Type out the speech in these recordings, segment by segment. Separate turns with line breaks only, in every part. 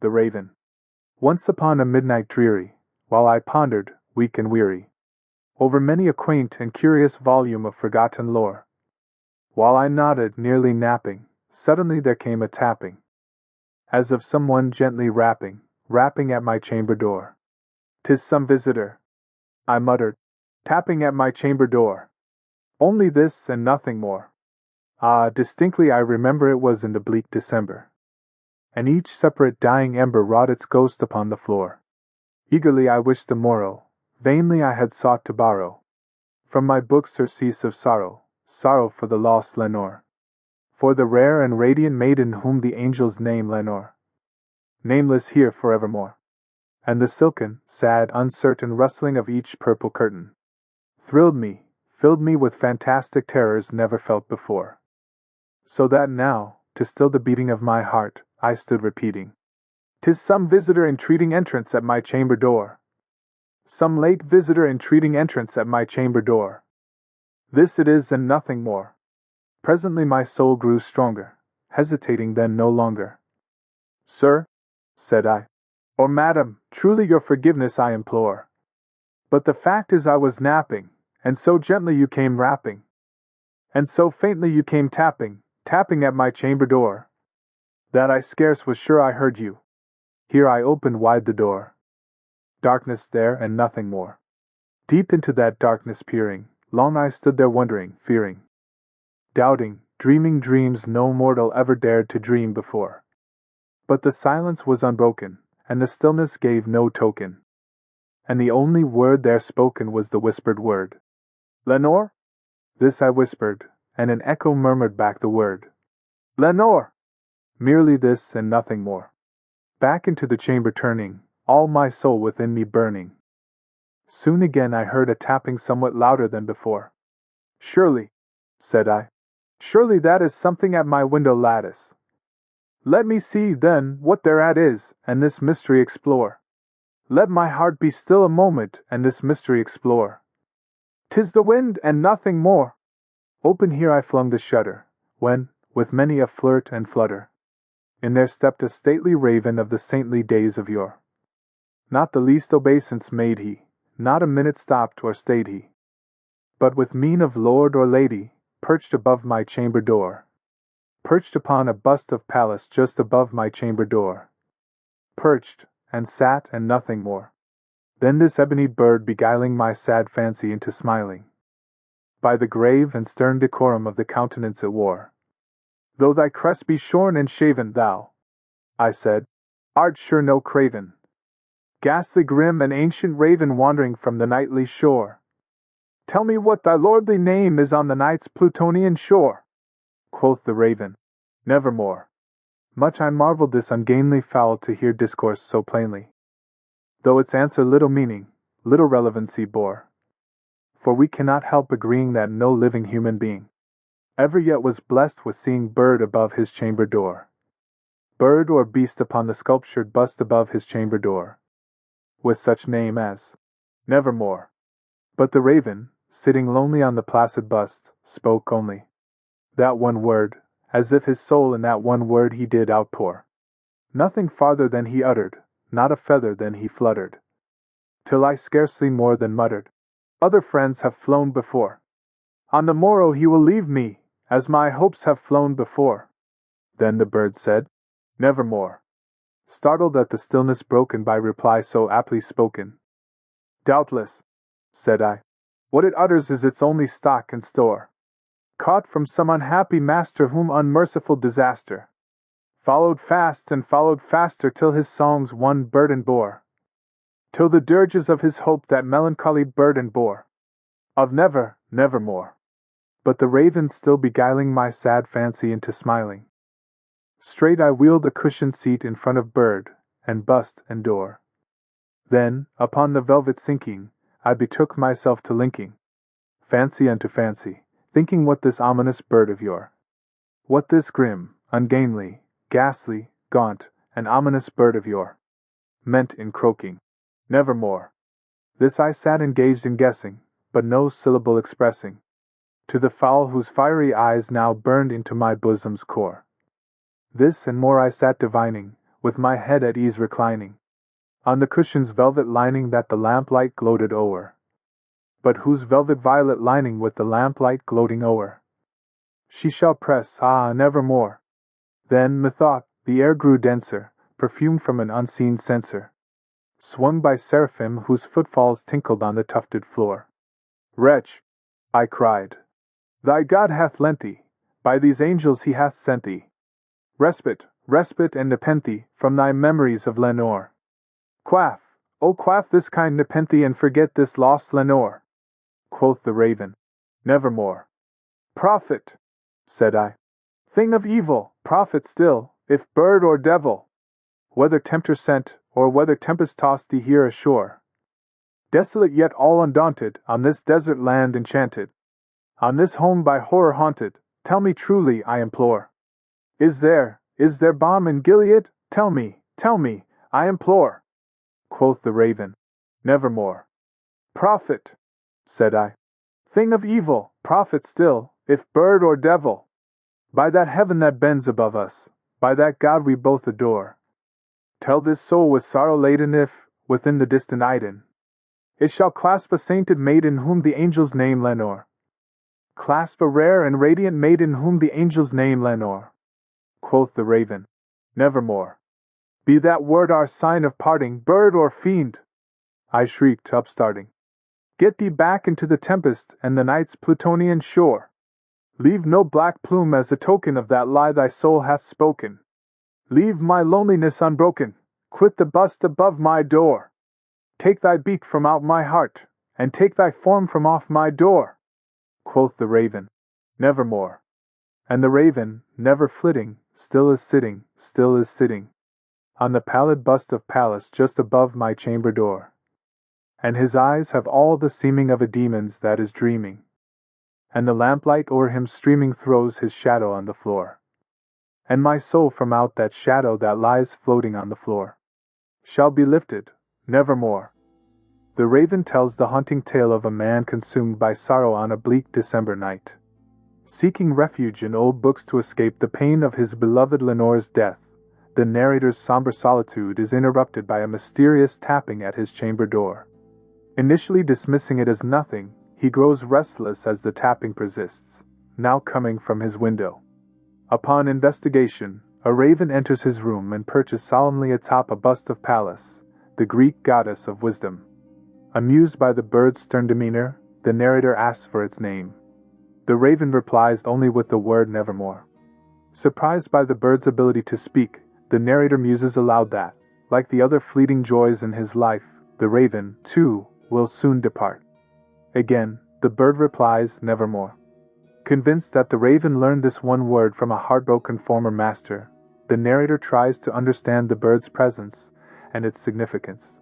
The Raven. Once upon a midnight dreary, while I pondered, weak and weary, over many a quaint and curious volume of forgotten lore, while I nodded, nearly napping, suddenly there came a tapping, as of someone gently rapping at my chamber door. "'Tis some visitor," I muttered, "tapping at my chamber door. Only this and nothing more." Ah, distinctly I remember it was in the bleak December, and each separate dying ember wrought its ghost upon the floor. Eagerly I wished the morrow, vainly I had sought to borrow from my books surcease of sorrow, sorrow for the lost Lenore, for the rare and radiant maiden whom the angels name Lenore, nameless here forevermore. And the silken, sad, uncertain rustling of each purple curtain thrilled me, filled me with fantastic terrors never felt before. So that now, to still the beating of my heart, I stood repeating, "'Tis some visitor entreating entrance at my chamber door. Some late visitor entreating entrance at my chamber door. This it is and nothing more." Presently my soul grew stronger, hesitating then no longer. "Sir," said I, "or madam, truly your forgiveness I implore. But the fact is I was napping, and so gently you came rapping, and so faintly you came tapping at my chamber door, that I scarce was sure I heard you." Here I opened wide the door. Darkness there and nothing more. Deep into that darkness peering, long I stood there wondering, fearing, doubting, dreaming dreams no mortal ever dared to dream before. But the silence was unbroken, and the stillness gave no token, and the only word there spoken was the whispered word, "Lenore?" This I whispered, and an echo murmured back the word, "Lenore!" Merely this and nothing more. Back into the chamber turning, all my soul within me burning. Soon again I heard a tapping somewhat louder than before. "Surely," said I, "surely that is something at my window lattice. Let me see, then, what thereat is, and this mystery explore. Let my heart be still a moment, and this mystery explore. 'Tis the wind, and nothing more." Open here I flung the shutter, when, with many a flirt and flutter, in there stepped a stately raven of the saintly days of yore. Not the least obeisance made he, not a minute stopped or stayed he, but with mien of lord or lady, perched above my chamber door, perched upon a bust of Pallas just above my chamber door, perched, and sat and nothing more. Then this ebony bird beguiling my sad fancy into smiling, by the grave and stern decorum of the countenance it wore. "Though thy crest be shorn and shaven, thou," I said, "art sure no craven, ghastly grim and ancient raven wandering from the nightly shore. Tell me what thy lordly name is on the night's Plutonian shore." Quoth the raven, "Nevermore." Much I marveled this ungainly fowl to hear discourse so plainly, though its answer little meaning, little relevancy bore. For we cannot help agreeing that no living human being ever yet was blessed with seeing bird above his chamber door, bird or beast upon the sculptured bust above his chamber door, with such name as Nevermore. But the raven, sitting lonely on the placid bust, spoke only that one word, as if his soul in that one word he did outpour. Nothing farther than he uttered, not a feather than he fluttered, till I scarcely more than muttered, "Other friends have flown before. On the morrow he will leave me, as my hopes have flown before." Then the bird said, "Nevermore," startled at the stillness broken by reply so aptly spoken. "Doubtless," said I, "what it utters is its only stock and store, caught from some unhappy master whom unmerciful disaster followed fast and followed faster till his songs one burden bore, till the dirges of his hope that melancholy burden bore, of nevermore." But the raven still beguiling my sad fancy into smiling, straight I wheeled a cushioned seat in front of bird, and bust, and door. Then, upon the velvet sinking, I betook myself to linking fancy unto fancy, thinking what this ominous bird of yore, what this grim, ungainly, ghastly, gaunt, and ominous bird of yore meant in croaking, "Nevermore." This I sat engaged in guessing, but no syllable expressing, to the fowl whose fiery eyes now burned into my bosom's core. This and more I sat divining, with my head at ease reclining on the cushion's velvet lining that the lamplight gloated o'er. But whose velvet violet lining with the lamplight gloating o'er? She shall press, nevermore. Then, methought, the air grew denser, perfumed from an unseen censer, swung by seraphim whose footfalls tinkled on the tufted floor. Wretch, I cried, thy God hath lent thee, by these angels he hath sent thee, respite, respite and nepenthe from thy memories of Lenore. Quaff, oh quaff this kind nepenthe and forget this lost Lenore. Quoth the raven, Nevermore. Prophet, said I, thing of evil, prophet still, if bird or devil, whether tempter sent, or whether tempest tossed thee here ashore. Desolate yet all undaunted, on this desert land enchanted, on this home by horror haunted, tell me truly, I implore. Is there balm in Gilead? Tell me, I implore. Quoth the raven, Nevermore. Prophet, said I, thing of evil, prophet still, if bird or devil, by that heaven that bends above us, by that God we both adore, tell this soul with sorrow laden if, within the distant Iden, it shall clasp a sainted maiden whom the angels name Lenore. Clasp a rare and radiant maiden whom the angels name Lenore. Quoth the raven, Nevermore. Be that word our sign of parting, bird or fiend. I shrieked, upstarting. Get thee back into the tempest and the night's Plutonian shore. Leave no black plume as a token of that lie thy soul hath spoken. Leave my loneliness unbroken. Quit the bust above my door. Take thy beak from out my heart, and take thy form from off my door. Quoth the raven, Nevermore. And the raven, never flitting, still is sitting, on the pallid bust of Pallas just above my chamber door. And his eyes have all the seeming of a demon's that is dreaming, and the lamplight o'er him streaming throws his shadow on the floor. And my soul from out that shadow that lies floating on the floor shall be lifted, nevermore. The raven tells the haunting tale of a man consumed by sorrow on a bleak December night, seeking refuge in old books to escape the pain of his beloved Lenore's death. The narrator's somber solitude is interrupted by a mysterious tapping at his chamber door. Initially dismissing it as nothing, he grows restless as the tapping persists, now coming from his window. Upon investigation, a raven enters his room and perches solemnly atop a bust of Pallas, the Greek goddess of wisdom. Amused by the bird's stern demeanor, the narrator asks for its name. The raven replies only with the word Nevermore. Surprised by the bird's ability to speak, the narrator muses aloud that, like the other fleeting joys in his life, the raven, too, will soon depart. Again, the bird replies Nevermore. Convinced that the raven learned this one word from a heartbroken former master, the narrator tries to understand the bird's presence and its significance.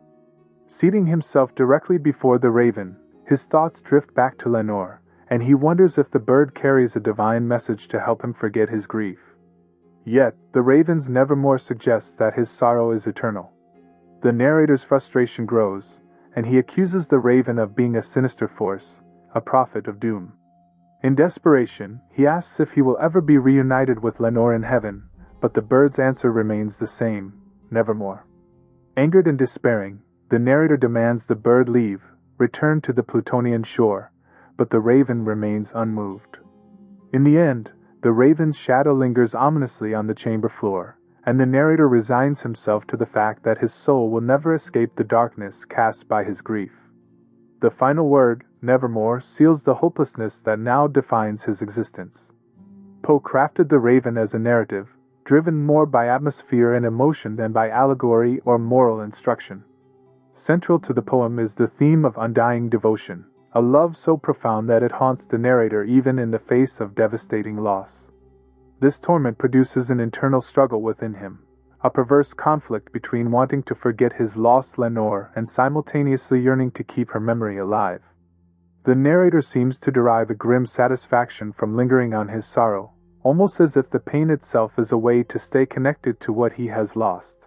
Seating himself directly before the raven, his thoughts drift back to Lenore, and he wonders if the bird carries a divine message to help him forget his grief. Yet, the raven's Nevermore suggests that his sorrow is eternal. The narrator's frustration grows, and he accuses the raven of being a sinister force, a prophet of doom. In desperation, he asks if he will ever be reunited with Lenore in heaven, but the bird's answer remains the same, Nevermore. Angered and despairing, the narrator demands the bird leave, return to the Plutonian shore, but the raven remains unmoved. In the end, the raven's shadow lingers ominously on the chamber floor, and the narrator resigns himself to the fact that his soul will never escape the darkness cast by his grief. The final word, Nevermore, seals the hopelessness that now defines his existence. Poe crafted the raven as a narrative, driven more by atmosphere and emotion than by allegory or moral instruction. Central to the poem is the theme of undying devotion, a love so profound that it haunts the narrator even in the face of devastating loss. This torment produces an internal struggle within him, a perverse conflict between wanting to forget his lost Lenore and simultaneously yearning to keep her memory alive. The narrator seems to derive a grim satisfaction from lingering on his sorrow, almost as if the pain itself is a way to stay connected to what he has lost.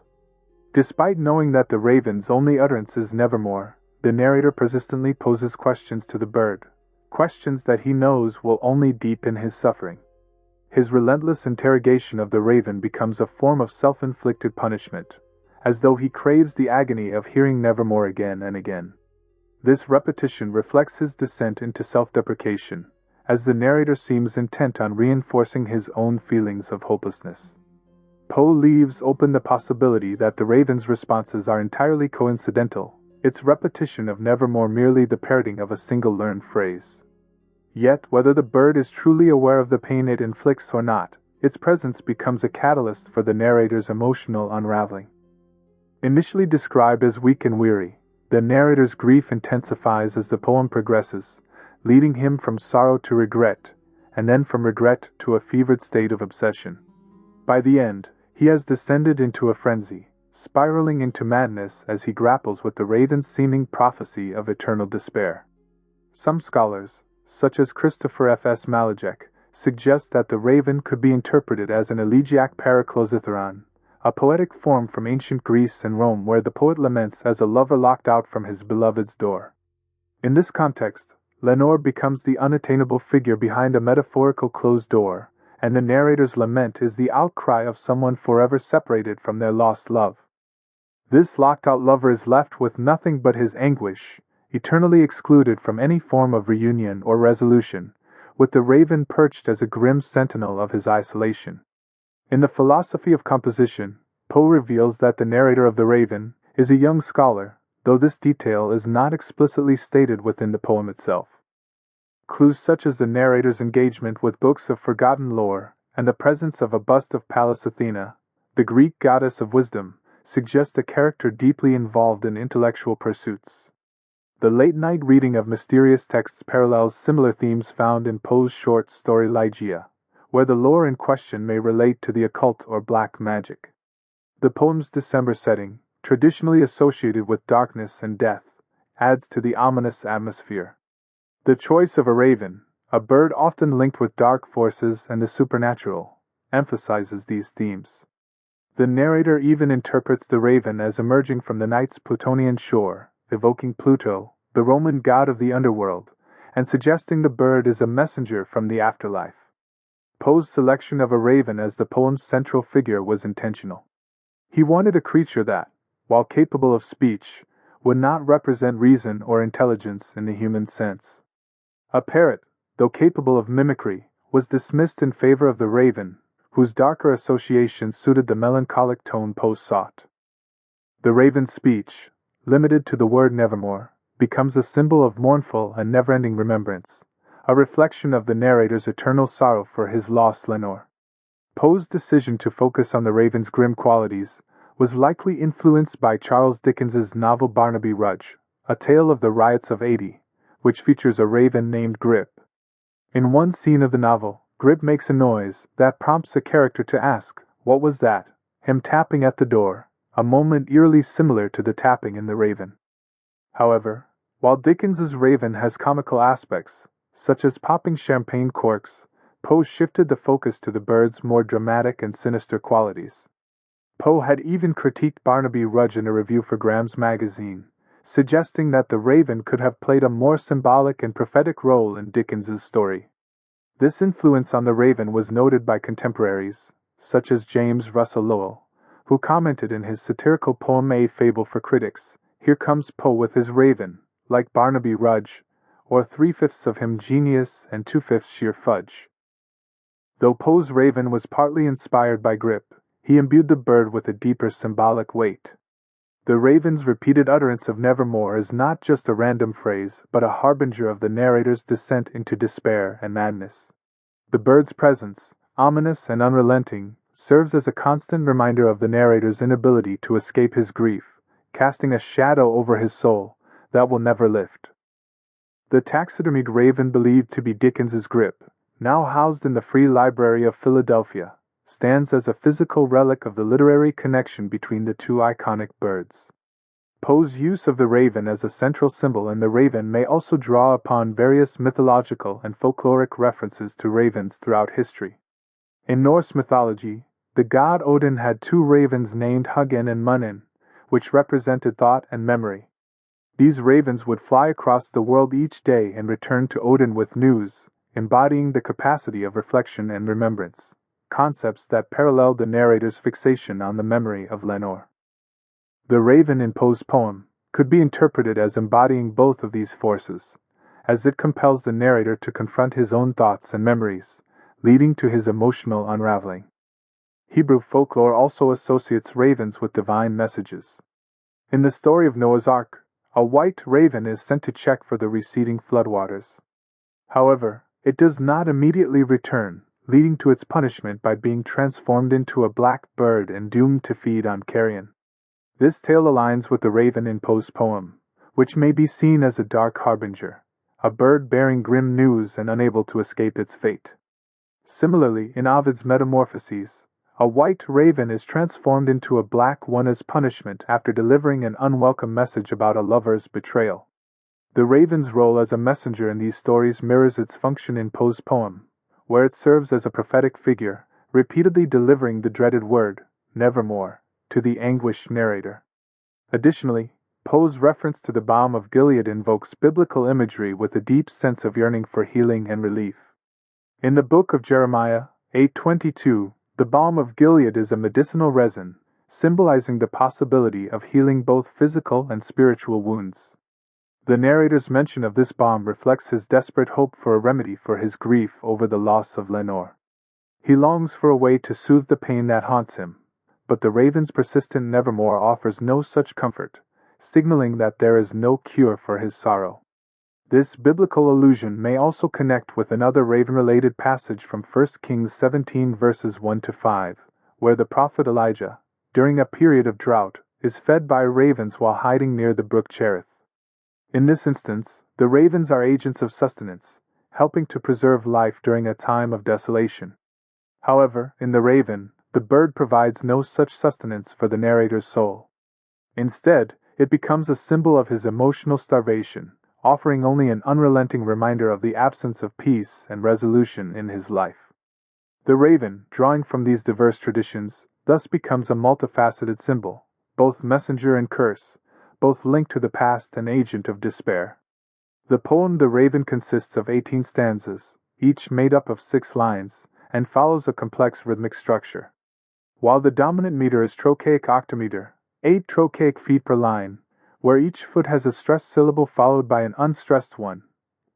Despite knowing that the raven's only utterance is Nevermore, the narrator persistently poses questions to the bird, questions that he knows will only deepen his suffering. his relentless interrogation of the raven becomes a form of self-inflicted punishment, as though he craves the agony of hearing Nevermore again and again. This repetition reflects his descent into self-deprecation, as the narrator seems intent on reinforcing his own feelings of hopelessness. Poe leaves open the possibility that the raven's responses are entirely coincidental, its repetition of Nevermore merely the parroting of a single learned phrase. Yet, whether the bird is truly aware of the pain it inflicts or not, its presence becomes a catalyst for the narrator's emotional unraveling. Initially described as weak and weary, the narrator's grief intensifies as the poem progresses, leading him from sorrow to regret, and then from regret to a fevered state of obsession. By the end, he has descended into a frenzy, spiraling into madness as he grapples with the raven's seeming prophecy of eternal despair. Some scholars, such as Christopher F.S. Malajek, suggest that the raven could be interpreted as an elegiac paraclosithyron, a poetic form from ancient Greece and Rome where the poet laments as a lover locked out from his beloved's door. In this context, Lenore becomes the unattainable figure behind a metaphorical closed door, and the narrator's lament is the outcry of someone forever separated from their lost love. This locked-out lover is left with nothing but his anguish, eternally excluded from any form of reunion or resolution, with the raven perched as a grim sentinel of his isolation. In the philosophy of composition, Poe reveals that the narrator of the raven is a young scholar, though this detail is not explicitly stated within the poem itself. Clues such as the narrator's engagement with books of forgotten lore and the presence of a bust of Pallas Athena, the Greek goddess of wisdom, suggest a character deeply involved in intellectual pursuits. The late-night reading of mysterious texts parallels similar themes found in Poe's short story Ligeia, where the lore in question may relate to the occult or black magic. The poem's December setting, traditionally associated with darkness and death, adds to the ominous atmosphere. The choice of a raven, a bird often linked with dark forces and the supernatural, emphasizes these themes. The narrator even interprets the raven as emerging from the night's Plutonian shore, evoking Pluto, the Roman god of the underworld, and suggesting the bird is a messenger from the afterlife. Poe's selection of a raven as the poem's central figure was intentional. He wanted a creature that, while capable of speech, would not represent reason or intelligence in the human sense. A parrot, though capable of mimicry, was dismissed in favor of the raven, whose darker associations suited the melancholic tone Poe sought. The raven's speech, limited to the word Nevermore, becomes a symbol of mournful and never-ending remembrance, a reflection of the narrator's eternal sorrow for his lost Lenore. Poe's decision to focus on the raven's grim qualities was likely influenced by Charles Dickens's novel Barnaby Rudge, A Tale of the Riots of '80, which features a raven named Grip. In one scene of the novel, Grip makes a noise that prompts a character to ask, "What was that?" him tapping at the door, a moment eerily similar to the tapping in The Raven. However, while Dickens's raven has comical aspects, such as popping champagne corks, Poe shifted the focus to the bird's more dramatic and sinister qualities. Poe had even critiqued Barnaby Rudge in a review for Graham's magazine, suggesting that the raven could have played a more symbolic and prophetic role in Dickens's story. This influence on the raven was noted by contemporaries, such as James Russell Lowell, who commented in his satirical poem A Fable for Critics, "Here comes Poe with his raven, like Barnaby Rudge, or 3/5 of him genius and 2/5 sheer fudge." Though Poe's raven was partly inspired by Grip, he imbued the bird with a deeper symbolic weight. The raven's repeated utterance of Nevermore is not just a random phrase, but a harbinger of the narrator's descent into despair and madness. The bird's presence, ominous and unrelenting, serves as a constant reminder of the narrator's inability to escape his grief, casting a shadow over his soul that will never lift. The taxidermied raven believed to be Dickens's Grip, now housed in the Free Library of Philadelphia, stands as a physical relic of the literary connection between the two iconic birds. Poe's use of the raven as a central symbol in The Raven may also draw upon various mythological and folkloric references to ravens throughout history. In Norse mythology, the god Odin had two ravens named Hugin and Munin, which represented thought and memory. These ravens would fly across the world each day and return to Odin with news, embodying the capacity of reflection and remembrance, concepts that parallel the narrator's fixation on the memory of Lenore. The raven in Poe's poem could be interpreted as embodying both of these forces, as it compels the narrator to confront his own thoughts and memories, leading to his emotional unraveling. Hebrew folklore also associates ravens with divine messages. In the story of Noah's Ark, a white raven is sent to check for the receding floodwaters. However, it does not immediately return, leading to its punishment by being transformed into a black bird and doomed to feed on carrion. This tale aligns with the raven in Poe's poem, which may be seen as a dark harbinger, a bird bearing grim news and unable to escape its fate. Similarly, in Ovid's Metamorphoses, a white raven is transformed into a black one as punishment after delivering an unwelcome message about a lover's betrayal. The raven's role as a messenger in these stories mirrors its function in Poe's poem, where it serves as a prophetic figure, repeatedly delivering the dreaded word, Nevermore, to the anguished narrator. Additionally, Poe's reference to the balm of Gilead invokes biblical imagery with a deep sense of yearning for healing and relief. In the book of Jeremiah, 8:22, the balm of Gilead is a medicinal resin, symbolizing the possibility of healing both physical and spiritual wounds. The narrator's mention of this balm reflects his desperate hope for a remedy for his grief over the loss of Lenore. He longs for a way to soothe the pain that haunts him, but the raven's persistent Nevermore offers no such comfort, signaling that there is no cure for his sorrow. This biblical allusion may also connect with another raven-related passage from 1 Kings 17 verses 1-5, where the prophet Elijah, during a period of drought, is fed by ravens while hiding near the brook Cherith. In this instance, the ravens are agents of sustenance, helping to preserve life during a time of desolation. However, in the raven, the bird provides no such sustenance for the narrator's soul. Instead, it becomes a symbol of his emotional starvation, offering only an unrelenting reminder of the absence of peace and resolution in his life. The raven, drawing from these diverse traditions, thus becomes a multifaceted symbol, both messenger and curse, both linked to the past and agent of despair. The poem The Raven consists of 18 stanzas, each made up of 6 lines, and follows a complex rhythmic structure. While the dominant meter is trochaic octameter, 8 trochaic feet per line, where each foot has a stressed syllable followed by an unstressed one,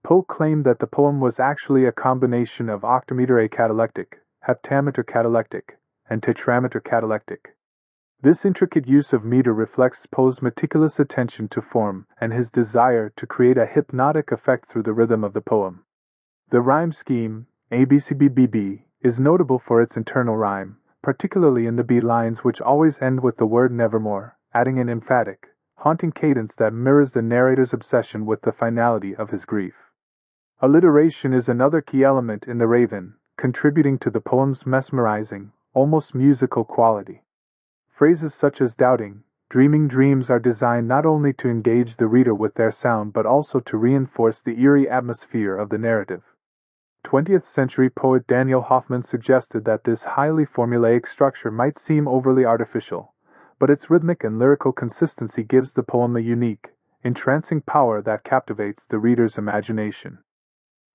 Poe claimed that the poem was actually a combination of octameter acatalectic, heptameter catalectic, and tetrameter catalectic. This intricate use of meter reflects Poe's meticulous attention to form and his desire to create a hypnotic effect through the rhythm of the poem. The rhyme scheme, ABCBBB, is notable for its internal rhyme, particularly in the B lines which always end with the word Nevermore, adding an emphatic, haunting cadence that mirrors the narrator's obsession with the finality of his grief. Alliteration is another key element in The Raven, contributing to the poem's mesmerizing, almost musical quality. Phrases such as doubting, dreaming dreams are designed not only to engage the reader with their sound but also to reinforce the eerie atmosphere of the narrative. 20th century poet Daniel Hoffman suggested that this highly formulaic structure might seem overly artificial, but its rhythmic and lyrical consistency gives the poem a unique, entrancing power that captivates the reader's imagination.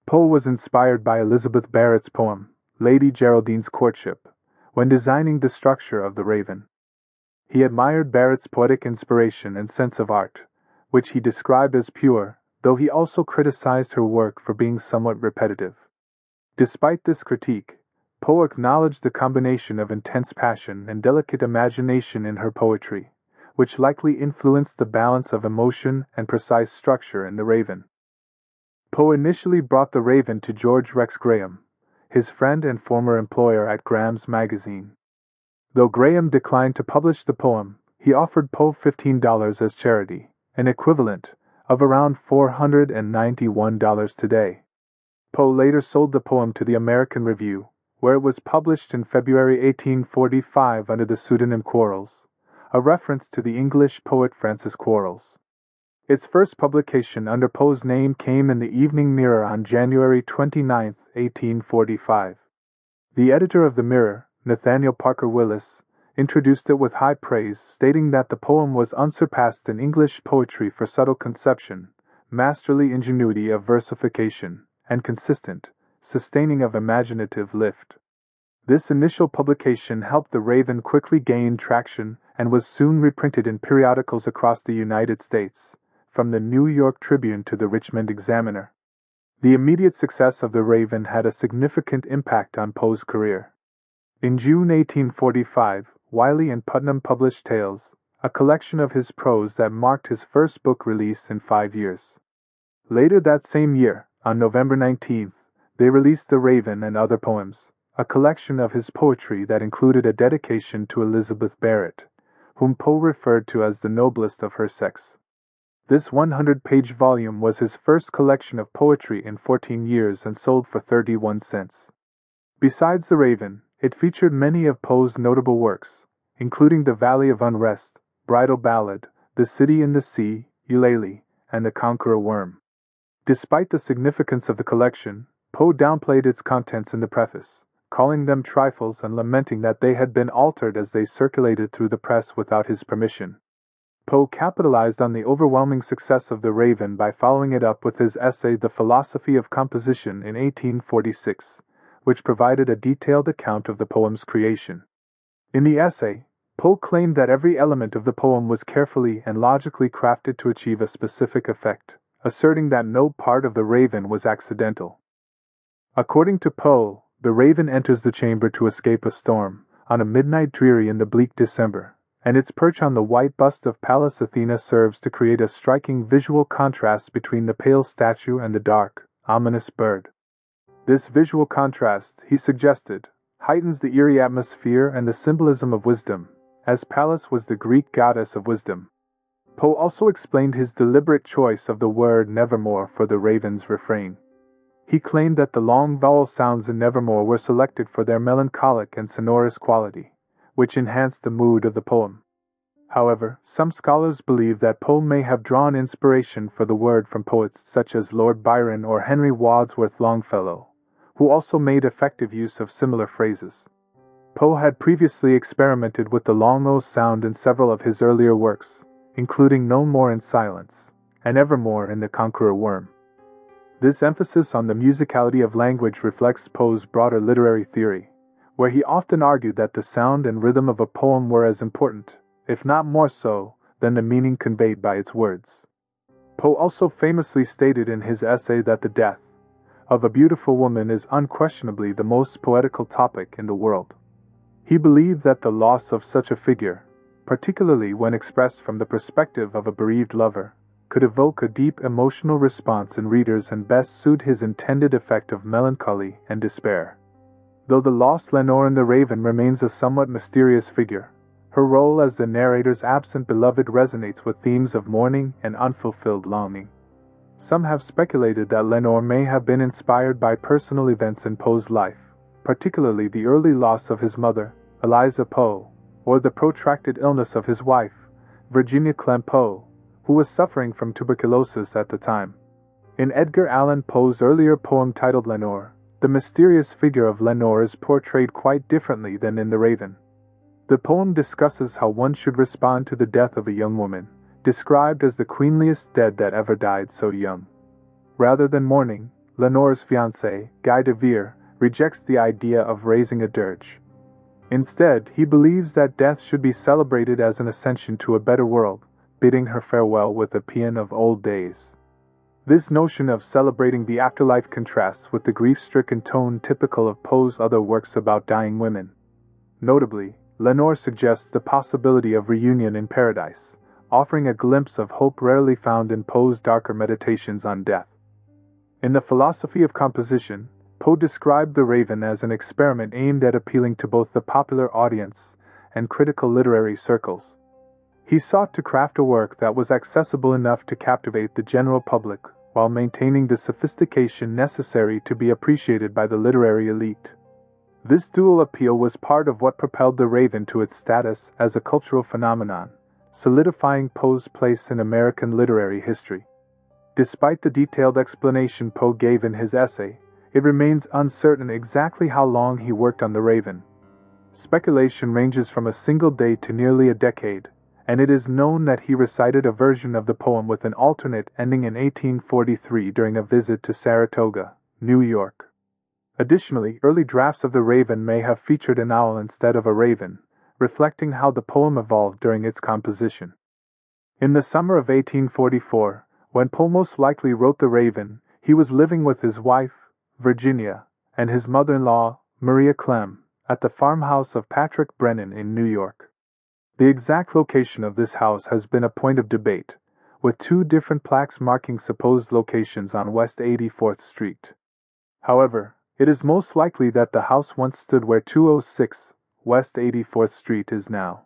Poe was inspired by Elizabeth Barrett's poem, Lady Geraldine's Courtship, when designing the structure of The Raven. He admired Barrett's poetic inspiration and sense of art, which he described as pure, though he also criticized her work for being somewhat repetitive. Despite this critique, Poe acknowledged the combination of intense passion and delicate imagination in her poetry, which likely influenced the balance of emotion and precise structure in The Raven. Poe initially brought The Raven to George Rex Graham, his friend and former employer at Graham's magazine. Though Graham declined to publish the poem, he offered Poe $15 as charity, an equivalent of around $491 today. Poe later sold the poem to the American Review, where it was published in February 1845 under the pseudonym Quarles, a reference to the English poet Francis Quarles. Its first publication under Poe's name came in the Evening Mirror on January 29, 1845. The editor of the Mirror, Nathaniel Parker Willis, introduced it with high praise, stating that the poem was unsurpassed in English poetry for subtle conception, masterly ingenuity of versification, and consistent, sustaining of imaginative lift. This initial publication helped the Raven quickly gain traction and was soon reprinted in periodicals across the United States, from the New York Tribune to the Richmond Examiner. The immediate success of the Raven had a significant impact on Poe's career. In June 1845, Wiley and Putnam published Tales, a collection of his prose that marked his first book release in 5 years. Later that same year, on November 19th, they released The Raven and Other Poems, a collection of his poetry that included a dedication to Elizabeth Barrett, whom Poe referred to as the noblest of her sex. This 100-page volume was his first collection of poetry in 14 years and sold for 31 cents. Besides The Raven, it featured many of Poe's notable works, including The Valley of Unrest, Bridal Ballad, The City in the Sea, Eulalie, and The Conqueror Worm. Despite the significance of the collection, Poe downplayed its contents in the preface, calling them trifles and lamenting that they had been altered as they circulated through the press without his permission. Poe capitalized on the overwhelming success of The Raven by following it up with his essay The Philosophy of Composition in 1846, which provided a detailed account of the poem's creation. In the essay, Poe claimed that every element of the poem was carefully and logically crafted to achieve a specific effect, asserting that no part of The Raven was accidental. According to Poe, the Raven enters the chamber to escape a storm, on a midnight dreary in the bleak December, and its perch on the white bust of Pallas Athena serves to create a striking visual contrast between the pale statue and the dark, ominous bird. This visual contrast, he suggested, heightens the eerie atmosphere and the symbolism of wisdom, as Pallas was the Greek goddess of wisdom. Poe also explained his deliberate choice of the word Nevermore for the Raven's refrain. He claimed that the long vowel sounds in Nevermore were selected for their melancholic and sonorous quality, which enhanced the mood of the poem. However, some scholars believe that Poe may have drawn inspiration for the word from poets such as Lord Byron or Henry Wadsworth Longfellow, who also made effective use of similar phrases. Poe had previously experimented with the long O sound in several of his earlier works, including No More in Silence, and Evermore in The Conqueror Worm. This emphasis on the musicality of language reflects Poe's broader literary theory, where he often argued that the sound and rhythm of a poem were as important, if not more so, than the meaning conveyed by its words. Poe also famously stated in his essay that the death of a beautiful woman is unquestionably the most poetical topic in the world. He believed that the loss of such a figure, particularly when expressed from the perspective of a bereaved lover, could evoke a deep emotional response in readers and best suit his intended effect of melancholy and despair. Though the lost Lenore in The Raven remains a somewhat mysterious figure, her role as the narrator's absent beloved resonates with themes of mourning and unfulfilled longing. Some have speculated that Lenore may have been inspired by personal events in Poe's life, particularly the early loss of his mother, Eliza Poe, or the protracted illness of his wife, Virginia Clem Poe, who was suffering from tuberculosis at the time. In Edgar Allan Poe's earlier poem titled Lenore, the mysterious figure of Lenore is portrayed quite differently than in The Raven. The poem discusses how one should respond to the death of a young woman, described as the queenliest dead that ever died so young. Rather than mourning, Lenore's fiancé, Guy de Vere, rejects the idea of raising a dirge. Instead, he believes that death should be celebrated as an ascension to a better world, bidding her farewell with a paean of old days. This notion of celebrating the afterlife contrasts with the grief-stricken tone typical of Poe's other works about dying women. Notably, Lenore suggests the possibility of reunion in paradise, offering a glimpse of hope rarely found in Poe's darker meditations on death. In The Philosophy of Composition, Poe described The Raven as an experiment aimed at appealing to both the popular audience and critical literary circles. He sought to craft a work that was accessible enough to captivate the general public while maintaining the sophistication necessary to be appreciated by the literary elite. This dual appeal was part of what propelled The Raven to its status as a cultural phenomenon, solidifying Poe's place in American literary history. Despite the detailed explanation Poe gave in his essay, it remains uncertain exactly how long he worked on The Raven. Speculation ranges from a single day to nearly a decade, and it is known that he recited a version of the poem with an alternate ending in 1843 during a visit to Saratoga, New York. Additionally, early drafts of The Raven may have featured an owl instead of a raven, reflecting how the poem evolved during its composition. In the summer of 1844, when Poe most likely wrote The Raven, he was living with his wife, Virginia, and his mother-in-law, Maria Clem, at the farmhouse of Patrick Brennan in New York. The exact location of this house has been a point of debate, with two different plaques marking supposed locations on West 84th Street. However, it is most likely that the house once stood where 206 West 84th Street is now.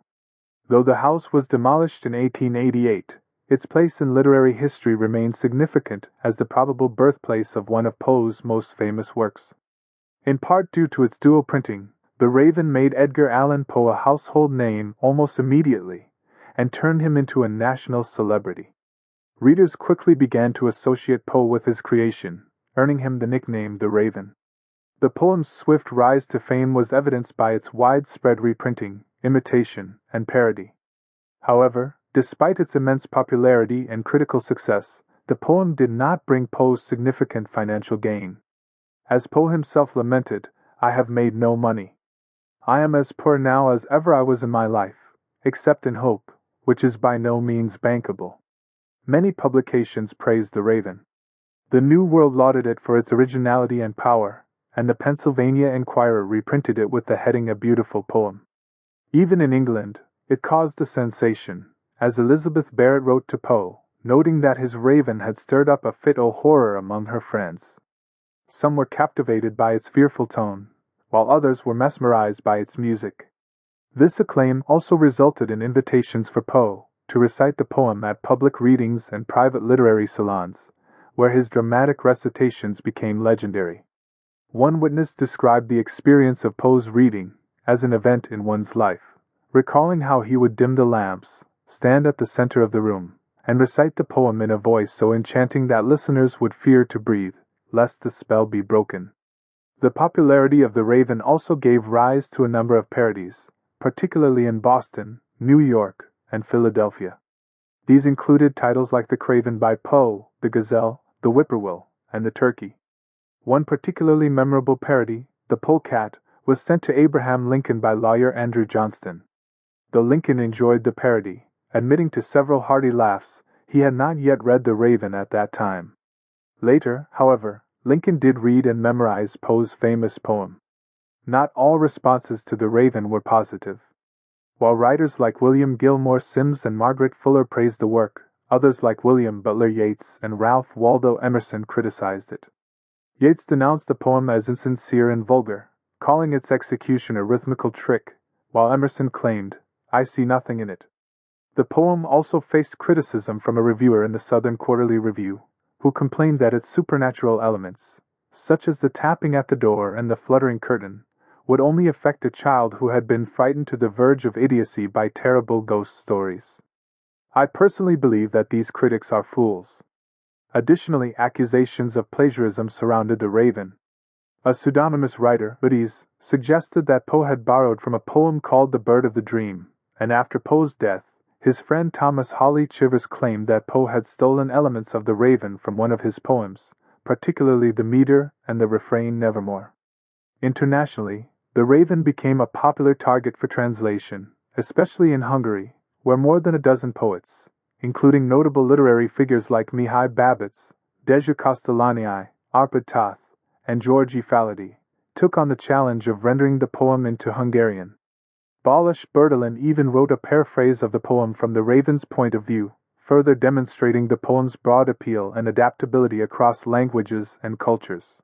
Though the house was demolished in 1888, its place in literary history remains significant as the probable birthplace of one of Poe's most famous works. In part due to its dual printing, The Raven made Edgar Allan Poe a household name almost immediately, and turned him into a national celebrity. Readers quickly began to associate Poe with his creation, earning him the nickname The Raven. The poem's swift rise to fame was evidenced by its widespread reprinting, imitation, and parody. However, despite its immense popularity and critical success, the poem did not bring Poe significant financial gain. As Poe himself lamented, "I have made no money. I am as poor now as ever I was in my life, except in hope, which is by no means bankable." Many publications praised The Raven. The New World lauded it for its originality and power, and the Pennsylvania Enquirer reprinted it with the heading "A Beautiful Poem." Even in England, it caused a sensation, as Elizabeth Barrett wrote to Poe, noting that his Raven had stirred up a fit of horror among her friends. Some were captivated by its fearful tone, while others were mesmerized by its music. This acclaim also resulted in invitations for Poe to recite the poem at public readings and private literary salons, where his dramatic recitations became legendary. One witness described the experience of Poe's reading as an event in one's life, recalling how he would dim the lamps, stand at the center of the room, and recite the poem in a voice so enchanting that listeners would fear to breathe, lest the spell be broken. The popularity of The Raven also gave rise to a number of parodies, particularly in Boston, New York, and Philadelphia. These included titles like The Craven by Poe, The Gazelle, The Whippoorwill, and The Turkey. One particularly memorable parody, The Polecat, was sent to Abraham Lincoln by lawyer Andrew Johnston. Though Lincoln enjoyed the parody, admitting to several hearty laughs, he had not yet read The Raven at that time. Later, however, Lincoln did read and memorize Poe's famous poem. Not all responses to The Raven were positive. While writers like William Gilmore Simms and Margaret Fuller praised the work, others like William Butler Yeats and Ralph Waldo Emerson criticized it. Yeats denounced the poem as insincere and vulgar, calling its execution a rhythmical trick, while Emerson claimed, "I see nothing in it." The poem also faced criticism from a reviewer in the Southern Quarterly Review, who complained that its supernatural elements, such as the tapping at the door and the fluttering curtain, would only affect a child who had been frightened to the verge of idiocy by terrible ghost stories. I personally believe that these critics are fools. Additionally, accusations of plagiarism surrounded The Raven. A pseudonymous writer, Udis, suggested that Poe had borrowed from a poem called The Bird of the Dream, and after Poe's death, his friend Thomas Hawley Chivers claimed that Poe had stolen elements of The Raven from one of his poems, particularly the meter and the refrain Nevermore. Internationally, The Raven became a popular target for translation, especially in Hungary, where more than a dozen poets, including notable literary figures like Mihai Babits, Deja Castellanii, Arpad Tath, and Georgi Faladi, took on the challenge of rendering the poem into Hungarian. Balázs Bertalan even wrote a paraphrase of the poem from The Raven's point of view, further demonstrating the poem's broad appeal and adaptability across languages and cultures.